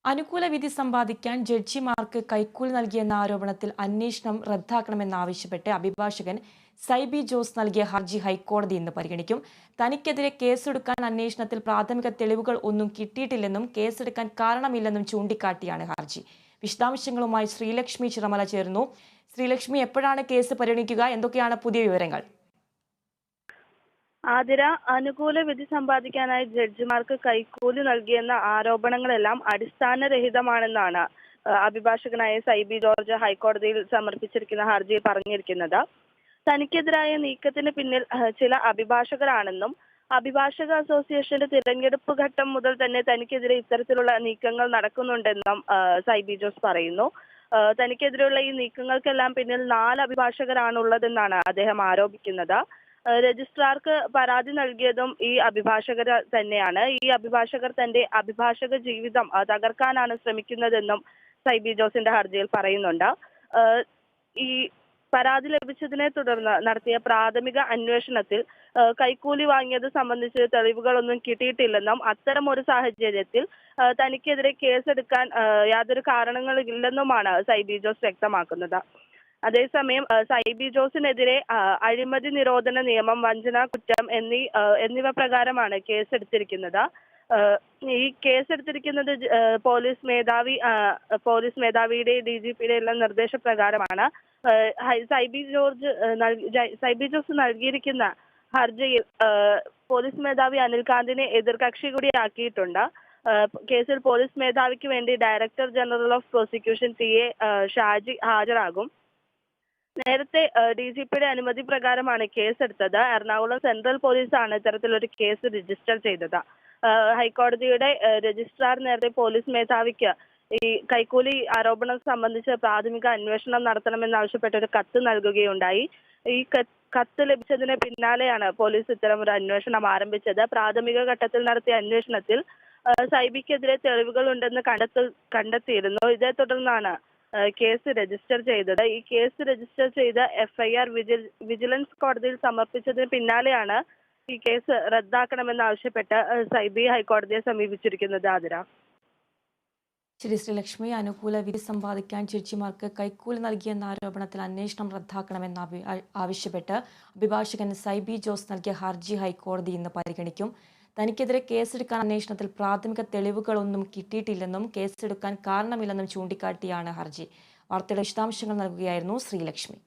അനുകൂല വിധി സമ്പാദിക്കാൻ ജഡ്ജിമാർക്ക് കൈക്കൂലി നൽകിയെന്ന ആരോപണത്തിൽ അന്വേഷണം റദ്ദാക്കണമെന്നാവശ്യപ്പെട്ട് അഭിഭാഷകൻ സൈബി ജോസ് നൽകിയ ഹർജി ഹൈക്കോടതി ഇന്ന് പരിഗണിക്കും. തനിക്കെതിരെ കേസെടുക്കാൻ അന്വേഷണത്തിൽ പ്രാഥമിക തെളിവുകൾ ഒന്നും കിട്ടിയിട്ടില്ലെന്നും കേസെടുക്കാൻ കാരണമില്ലെന്നും ചൂണ്ടിക്കാട്ടിയാണ് ഹർജി. വിശദാംശങ്ങളുമായി ശ്രീലക്ഷ്മി ചിറമല ചേർന്നു. ശ്രീലക്ഷ്മി, എപ്പോഴാണ് കേസ് പരിഗണിക്കുക? എന്തൊക്കെയാണ് പുതിയ വിവരങ്ങൾ? ആതിര, അനുകൂല വിധി സമ്പാദിക്കാനായി ജഡ്ജിമാർക്ക് കൈക്കൂലി നൽകിയെന്ന ആരോപണങ്ങളെല്ലാം അടിസ്ഥാനരഹിതമാണെന്നാണ് അഭിഭാഷകനായ സൈബി ജോർജ് ഹൈക്കോടതിയിൽ സമർപ്പിച്ചിരിക്കുന്ന ഹർജിയിൽ പറഞ്ഞിരിക്കുന്നത്. തനിക്കെതിരായ നീക്കത്തിന് പിന്നിൽ ചില അഭിഭാഷകരാണെന്നും അഭിഭാഷക അസോസിയേഷന്റെ തിരഞ്ഞെടുപ്പ് ഘട്ടം മുതൽ തന്നെ തനിക്കെതിരെ ഇത്തരത്തിലുള്ള നീക്കങ്ങൾ നടക്കുന്നുണ്ടെന്നും സൈബി ജോസ് പറയുന്നു. തനിക്കെതിരെയുള്ള ഈ നീക്കങ്ങൾക്കെല്ലാം പിന്നിൽ 4 അഭിഭാഷകരാണുള്ളതെന്നാണ് അദ്ദേഹം ആരോപിക്കുന്നത്. രജിസ്ട്രാർക്ക് പരാതി നൽകിയതും ഈ അഭിഭാഷകർ തന്നെയാണ്. ഈ അഭിഭാഷകർ തന്റെ അഭിഭാഷക ജീവിതം തകർക്കാനാണ് ശ്രമിക്കുന്നതെന്നും സൈബി ജോസിന്റെ ഹർജിയിൽ പറയുന്നുണ്ട്. ഈ പരാതി ലഭിച്ചതിനെ തുടർന്ന് നടത്തിയ പ്രാഥമിക അന്വേഷണത്തിൽ കൈക്കൂലി വാങ്ങിയത് സംബന്ധിച്ച് തെളിവുകളൊന്നും കിട്ടിയിട്ടില്ലെന്നും അത്തരം ഒരു സാഹചര്യത്തിൽ തനിക്കെതിരെ കേസെടുക്കാൻ യാതൊരു കാരണങ്ങളില്ലെന്നുമാണ് സൈബി ജോസ് വ്യക്തമാക്കുന്നത്. അതേസമയം സൈബി ജോസിനെതിരെ അഴിമതി നിരോധന നിയമം, വഞ്ചന കുറ്റം എന്നിവ പ്രകാരമാണ് കേസെടുത്തിരിക്കുന്നത്. ഈ കേസെടുത്തിരിക്കുന്നത് പോലീസ് മേധാവിയുടെ DGPയുടെ എല്ലാം നിർദ്ദേശപ്രകാരമാണ്. സൈബി ജോസ് നൽകിയിരിക്കുന്ന ഹർജിയിൽ പോലീസ് മേധാവി അനിൽകാന്തിനെ എതിർകക്ഷി കൂടിയാക്കിയിട്ടുണ്ട്. കേസിൽ പോലീസ് മേധാവിക്ക് വേണ്ടി director general of prosecution TA Shaji ഹാജരാകും. നേരത്തെ DGPയുടെ അനുമതി പ്രകാരമാണ് കേസെടുത്തത്. എറണാകുളം സെൻട്രൽ പോലീസാണ് ഇത്തരത്തിലൊരു കേസ് രജിസ്റ്റർ ചെയ്തത്. ഹൈക്കോടതിയുടെ രജിസ്ട്രാർ നേരത്തെ പോലീസ് മേധാവിക്ക് ഈ കൈക്കൂലി ആരോപണം സംബന്ധിച്ച് പ്രാഥമിക അന്വേഷണം നടത്തണമെന്നാവശ്യപ്പെട്ട ഒരു കത്ത് നൽകുകയുണ്ടായി. ഈ കത്ത് ലഭിച്ചതിന് പിന്നാലെയാണ് പോലീസ് ഇത്തരം ഒരു അന്വേഷണം ആരംഭിച്ചത്. പ്രാഥമിക ഘട്ടത്തിൽ നടത്തിയ അന്വേഷണത്തിൽ സൈബിക്കെതിരെ തെളിവുകൾ ഉണ്ടെന്ന് കണ്ടെത്തിയിരുന്നു. ഇതേ തുടർന്നാണ് കേസ് രജിസ്റ്റർ ചെയ്തത്. ഈ കേസ് രജിസ്റ്റർ ചെയ്ത FIR വിജിലൻസ് കോടതിയിൽ സമർപ്പിച്ചതിന് പിന്നാലെയാണ് ഈ കേസ് റദ്ദാക്കണമെന്നാവശ്യപ്പെട്ട് സൈബി ഹൈക്കോടതിയെ സമീപിച്ചിരിക്കുന്നത്. ആതിര. ശരി ശ്രീലക്ഷ്മി, അനുകൂല വിധി സമ്പാദിക്കാൻ ജഡ്ജിമാർക്ക് കൈക്കൂലി നൽകിയെന്ന ആരോപണത്തിൽ അന്വേഷണം റദ്ദാക്കണമെന്ന് ആവശ്യപ്പെട്ട് അഭിഭാഷകൻ സൈബി ജോസ് നൽകിയ ഹർജി ഹൈക്കോടതി ഇന്ന് പരിഗണിക്കും. തനിക്കെതിരെ കേസെടുക്കാൻ അന്വേഷണത്തിൽ പ്രാഥമിക തെളിവുകളൊന്നും കിട്ടിയിട്ടില്ലെന്നും കേസെടുക്കാൻ കാരണമില്ലെന്നും ചൂണ്ടിക്കാട്ടിയാണ് ഹർജി. വാർത്തയുടെ വിശദാംശങ്ങൾ നൽകുകയായിരുന്നു ശ്രീലക്ഷ്മി.